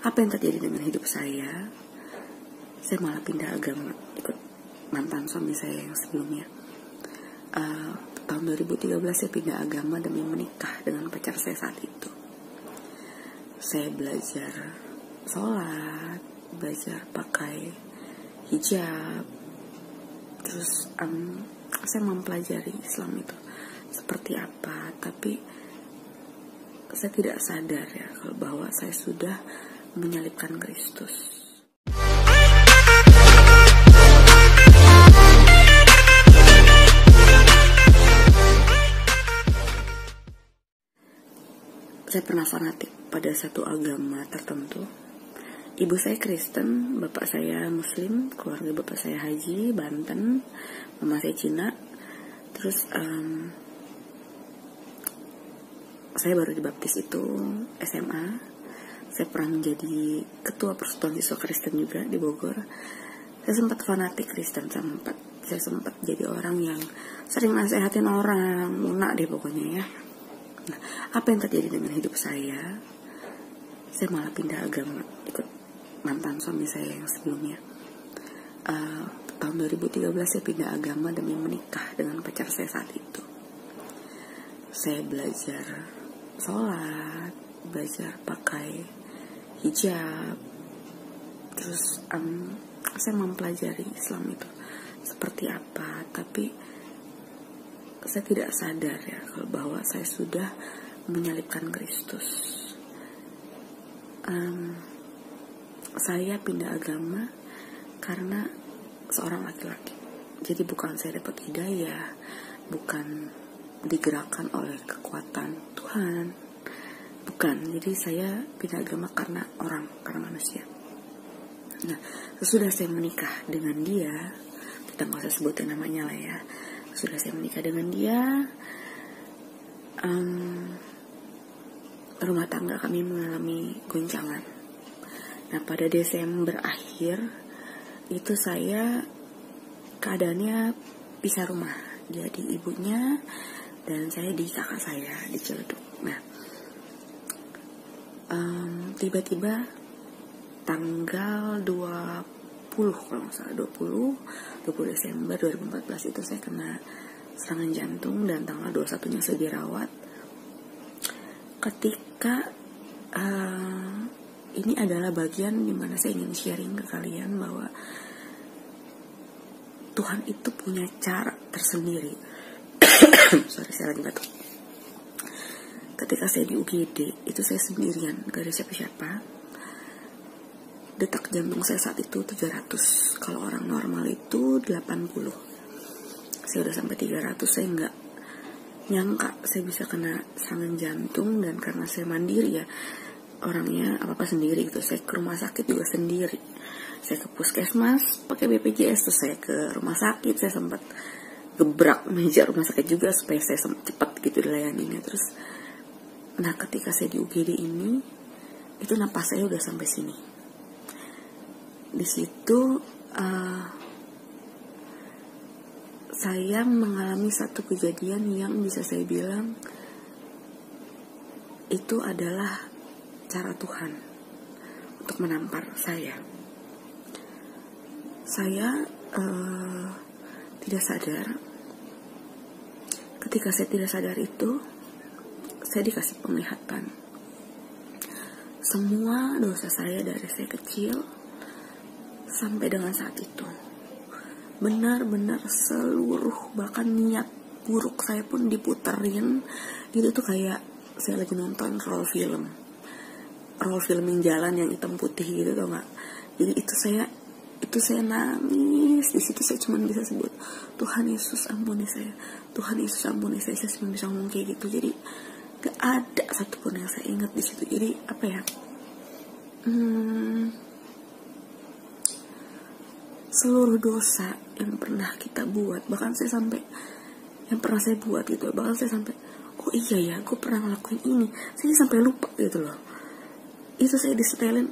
apa yang terjadi dengan hidup saya malah pindah agama, ikut mantan suami saya yang sebelumnya. Tahun 2013 saya pindah agama demi menikah dengan pacar saya saat itu. Saya belajar sholat, belajar pakai hijab, terus saya mempelajari Islam itu seperti apa, tapi saya tidak sadar ya kalau bahwa saya sudah menyalibkan Kristus. Saya pernah fanatik pada satu agama tertentu. Ibu saya Kristen, bapak saya Muslim, keluarga bapak saya Haji, Banten, mama saya Cina. Terus saya baru dibaptis itu SMA. Saya pernah menjadi ketua persatuan siswa Kristen juga di Bogor. Saya sempat fanatik Kristen, saya sempat jadi orang yang sering nasehatin orang, munak deh pokoknya ya. Nah, apa yang terjadi dengan hidup saya malah pindah agama, ikut mantan suami saya yang sebelumnya. Tahun 2013 saya pindah agama demi menikah dengan pacar saya saat itu. Saya belajar sholat, belajar pakai hijab, terus saya mempelajari Islam itu seperti apa, tapi saya tidak sadar ya kalau bahwa saya sudah menyalibkan Kristus. Saya pindah agama karena seorang laki-laki. Jadi bukan saya dapat hidayah, bukan digerakkan oleh kekuatan Tuhan, bukan. Jadi saya pindah agama karena manusia. Nah, sesudah saya menikah dengan dia, kita nggak usah sebutin namanya lah ya. Sudah saya menikah dengan dia, rumah tangga kami mengalami goncangan. Nah, pada Desember akhir itu saya keadaannya pisah rumah. Dia di ibunya dan saya di kakak saya di Ciledug. Nah, tiba-tiba tanggal 20 kalau nggak salah 20 Desember 2014 itu saya kena serangan jantung, dan tanggal 21-nya saya dirawat. Ketika ini adalah bagian dimana saya ingin sharing ke kalian bahwa Tuhan itu punya cara tersendiri. Sorry, saya lagi batuk. Ketika saya di UGD itu saya sendirian, gak ada siapa-siapa. Detak jantung saya saat itu 700. Kalau orang normal itu 80. Saya udah sampai 300. Saya nggak nyangka saya bisa kena serangan jantung. Dan karena saya mandiri ya, orangnya apa-apa sendiri gitu. Saya ke rumah sakit juga sendiri. Saya ke puskesmas pakai BPJS. Terus saya ke rumah sakit. Saya sempat gebrak meja rumah sakit juga supaya saya cepat gitu dilayaninya. Terus nah, ketika saya di UGD ini, itu napas saya udah sampai sini. Di situ saya mengalami satu kejadian yang bisa saya bilang itu adalah cara Tuhan untuk menampar saya. Saya tidak sadar. Ketika saya tidak sadar itu, saya dikasih penglihatan. Semua dosa saya dari saya kecil sampai dengan saat itu, benar-benar seluruh bahkan niat buruk saya pun diputerin. Itu tuh kayak saya lagi nonton roll film yang jalan yang hitam putih gitu, tau nggak? Jadi itu saya nangis. Di situ saya cuma bisa sebut Tuhan Yesus ampuni saya, Tuhan Yesus ampuni saya. Saya cuma bisa ngomong kayak gitu. Jadi gak ada satupun yang saya ingat di situ. Jadi apa ya? Seluruh dosa yang pernah kita buat, bahkan saya sampai yang pernah saya buat gitu, bahkan saya sampai oh iya ya, gue pernah ngelakuin ini, saya sampai lupa gitu loh. Itu saya disetelin,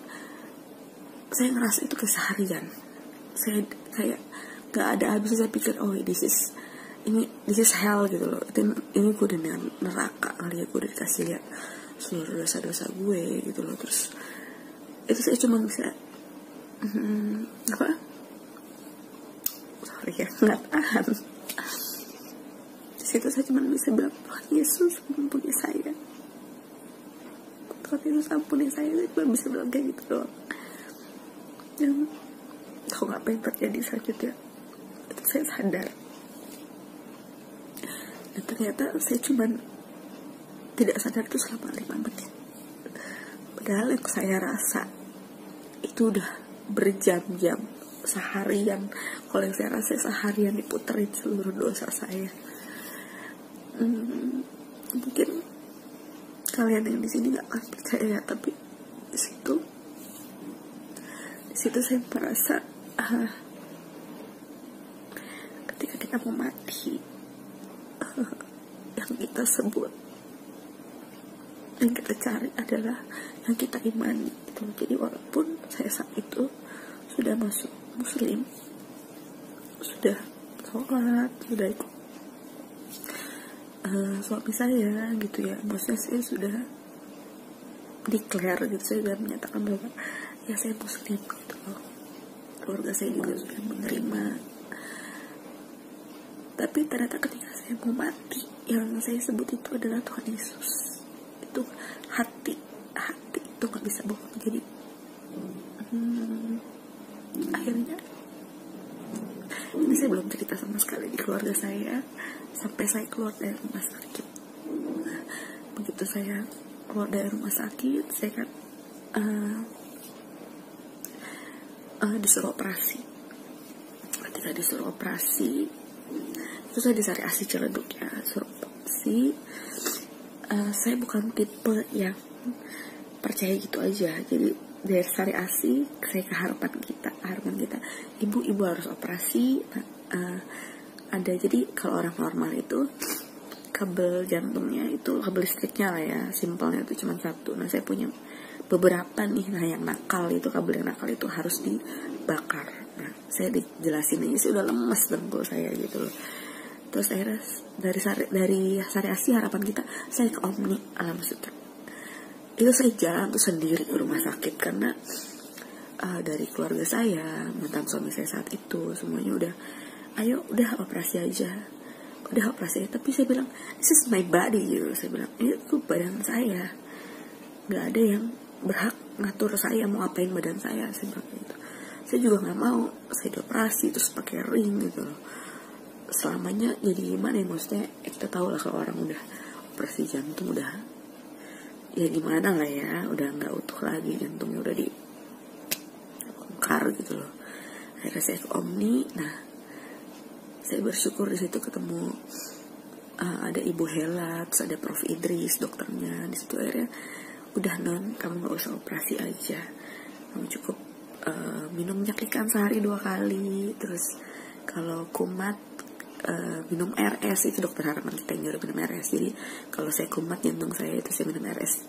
saya ngerasa itu keseharian. Saya kayak gak ada habisnya. Saya pikir oh this is hell gitu loh. Ini gue udah neraka kali ya, gue udah dikasih lihat seluruh dosa-dosa gue gitu loh. Terus itu saya cuma bisa apa, sorry ya, nggak tahan. Di situ saya cuma bisa bilang, Tuhan Yesus ampuni saya, Tuhan Yesus ampuni saya cuma bisa bilang kayak gitu doang. Dan tahu nggak apa yang terjadi selanjutnya? Itu saya sadar, dan ternyata saya cuma tidak sadar itu selama 5 menit. Padahal yang saya rasa itu udah berjam-jam, seharian. Kalau yang saya rasa seharian diputerin seluruh dosa saya. Mungkin kalian yang di sini nggak akan percaya, tapi di situ saya merasa ketika kita mau mati, yang kita sebut, yang kita cari adalah yang kita imani gitu. Jadi walaupun saya saat itu sudah masuk muslim, sudah sholat, sudah ikut suami saya gitu ya, maksudnya saya sudah declare gitu, saya sudah menyatakan bahwa ya saya muslim gitu loh, keluarga saya juga sudah menerima. Tapi ternyata ketika saya mau mati, yang saya sebut itu adalah Tuhan Yesus. Itu hati itu nggak bisa bohong. Jadi akhirnya ini saya belum cerita sama sekali di keluarga saya sampai saya keluar dari rumah sakit. Begitu saya keluar dari rumah sakit, saya kan disuruh operasi. Ketika disuruh operasi, itu saya disari ASI Ciledug ya, suruh operasi. Saya bukan tipe yang percaya gitu aja. Jadi dari sari ASI saya ke harapan kita, ibu harus operasi. Ada, jadi kalau orang normal itu kabel jantungnya itu, kabel listriknya lah ya, simpelnya itu cuma satu. Nah saya punya beberapa nih. Nah yang nakal itu, kabel yang nakal itu harus dibakar. Nah saya dijelasin aja sih udah lemes dengkul saya gitu loh. Terus akhirnya dari sari ASI harapan kita, saya ke Omni Alam Sutra. Itu saya jalan tuh sendiri ke rumah sakit karena dari keluarga saya, mantan suami saya saat itu, semuanya udah, ayo udah operasi aja. Tapi saya bilang, this is my body gitu. Saya bilang, itu badan saya, nggak ada yang berhak ngatur saya mau apain badan saya. Saya bilang gitu. Saya juga nggak mau saya dioperasi terus pakai ring gitu loh. Selamanya jadi gimana ya, maksudnya kita tahu lah kalau orang udah operasi jantung udah ya gimana lah ya, udah nggak utuh lagi jantungnya, udah dibongkar gitu loh. Akhirnya saya ke Omni. Nah saya bersyukur di situ ketemu ada Ibu Hela, terus ada Prof Idris dokternya di situ. Akhirnya udah, non kamu nggak usah operasi aja, kamu cukup minum minyak ikan sehari 2 kali, terus kalau kumat minum RS. Itu dokter harapan kita yang nyuruh minum RS. Jadi kalau saya kumat jantung saya itu saya minum RS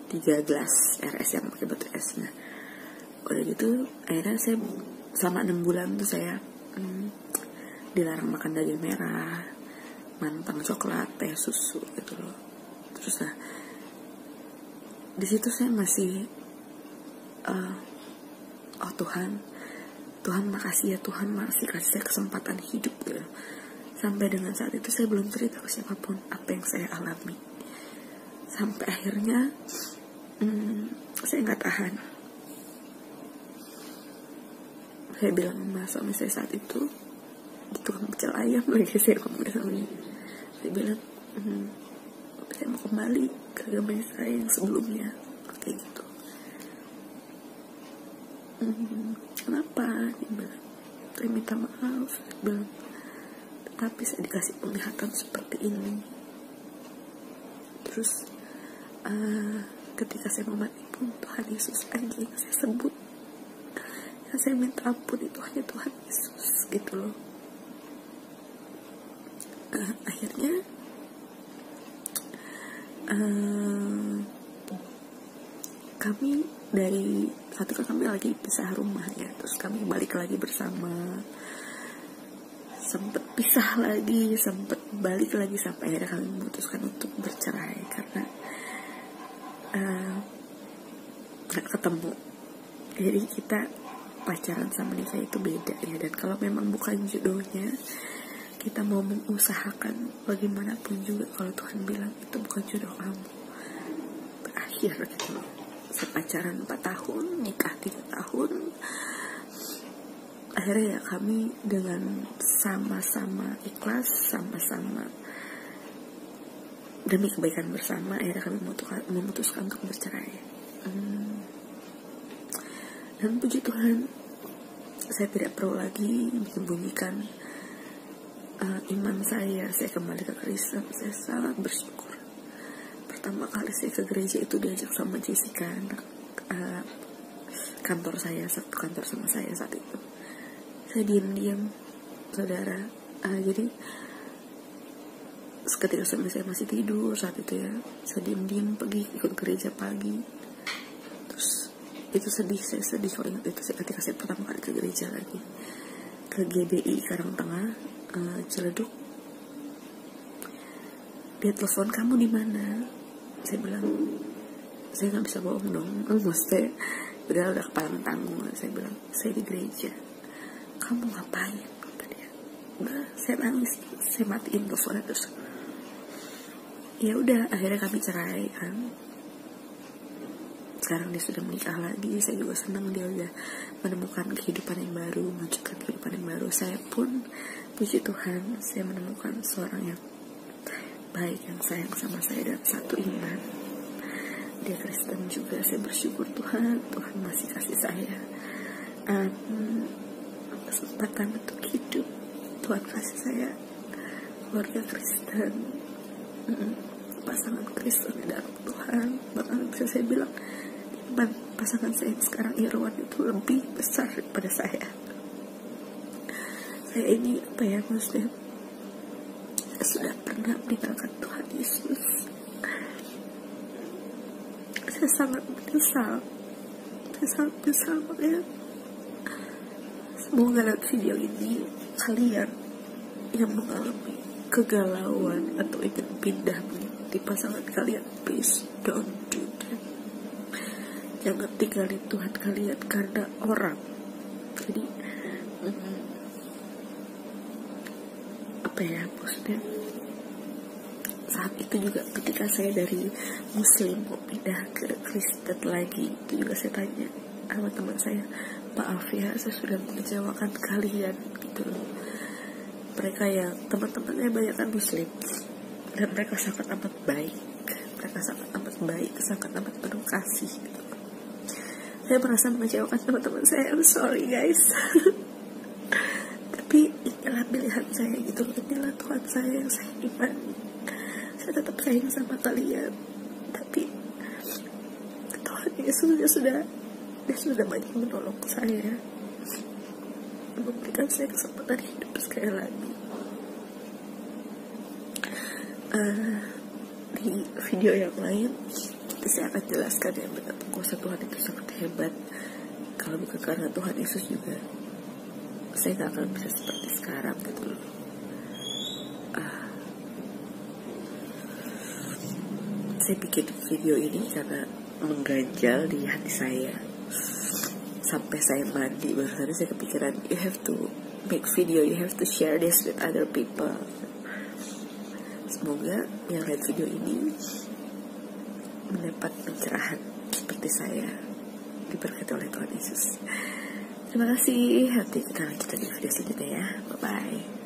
3 gelas RS yang pakai batu es. Nah udah gitu akhirnya saya selama 6 bulan tuh saya dilarang makan daging merah, mantang, coklat, teh, susu gitu loh. Terus nah di situ saya masih oh Tuhan makasih ya, Tuhan masih kasih saya kesempatan hidup gitu. Sampai dengan saat itu saya belum cerita ke siapapun apa yang saya alami. Sampai akhirnya saya nggak tahan. Saya bilang sama suami saya saat itu, di tukang pecel ayam lagi saya ngomong sama dia. Saya bilang, saya mau kembali ke agama saya yang sebelumnya, kayak gitu. Kenapa? Dia bilang, saya minta maaf. Saya bilang, tapi saya dikasih penglihatan seperti ini. Terus ketika saya mau mati pun Tuhan Yesus aja yang saya sebut, yang saya minta ampun itu hanya Tuhan Yesus gitu loh. Akhirnya kami dari satu kan kami lagi pisah rumah ya, terus kami balik lagi bersama, sempet pisah lagi, sempet balik lagi, sampai akhirnya kami memutuskan untuk bercerai karena nggak ketemu Jadi kita pacaran sama nikah itu beda ya. Dan kalau memang bukan jodohnya, kita mau mengusahakan bagaimanapun juga. Kalau Tuhan bilang itu bukan jodoh kamu, berakhir gitu. Saya pacaran 4 tahun, nikah 3 tahun. Akhirnya ya kami dengan sama-sama ikhlas, sama-sama demi kebaikan bersama, akhirnya kami memutuskan untuk bercerai. Dan puji Tuhan, saya tidak perlu lagi menyembunyikan iman saya kembali ke Kristen. Saya sangat bersyukur. Pertama kali saya ke gereja itu diajak sama Jessica, kantor saya, satu kantor sama saya saat itu. Saya diam-diam, saudara. Jadi ketika suami saya masih tidur saat itu ya, saya diam-diam pergi ikut gereja pagi. Itu sedih, saya sedih kalau ingat itu ketika saya pertama kali ke gereja lagi, ke GBI Karangtengah, Ciledug. Dia telepon, kamu di mana? Saya bilang, saya nggak bisa bohong dong, maksudnya udah kepala tanggung. Saya bilang, saya di gereja. Kamu ngapain? Kata dia. Udah, saya nangis, saya matiin teleponnya terus. Ya udah, akhirnya kami cerai kan. Sekarang dia sudah menikah lagi. Saya juga senang dia udah menemukan kehidupan yang baru, melanjutkan kehidupan yang baru. Saya pun puji Tuhan, saya menemukan seorang yang baik, yang sayang sama saya dan satu iman. Dia Kristen juga. Saya bersyukur Tuhan masih kasih saya kesempatan untuk hidup. Tuhan kasih saya keluarga Kristen, pasangan Kristen di dalam Tuhan. Bahkan bisa saya bilang, pasangan saya sekarang Irwan itu lebih besar daripada saya. Saya ini maksudnya sudah pernah meninggalkan Tuhan Yesus. Saya sangat menyesal. Makanya semoga lewat video ini kalian yang mengalami kegalauan atau ingin pindah di pasangan kalian, please don't do that. Jangan tinggalin Tuhan kalian karena orang. Jadi maksudnya saat itu juga ketika saya dari Muslim mau pindah ke Kristen lagi, itu juga saya tanya sama teman saya, maaf ya saya sudah mengecewakan kalian gitu loh. Mereka yang teman-temannya banyak kan Muslim dan mereka sangat amat baik, sangat amat penuh kasih gitu. Saya merasa mengecewakan teman-teman saya, I'm sorry guys. Tapi inilah pilihan saya gitu, inilah Tuhan saya yang saya imani. Saya tetap sayang sama kalian, tapi Tuhan Yesus sudah banyak menolong saya, memberikan saya kesempatan hidup sekali lagi. Di video yang lain saya akan jelaskan ya, betapa kuasa Tuhan itu sangat hebat. Kalau bukan karena Tuhan Yesus juga, saya gak akan bisa seperti sekarang gitu loh. Saya bikin video ini karena mengganjal di hati saya. Sampai saya mandi baru saya kepikiran, you have to make video, you have to share this with other people. Semoga yang lihat video ini mendapat pencerahan seperti saya, diberkati oleh Tuhan Yesus. Terima kasih, nanti kita lanjutkan di video selanjutnya ya. Bye bye.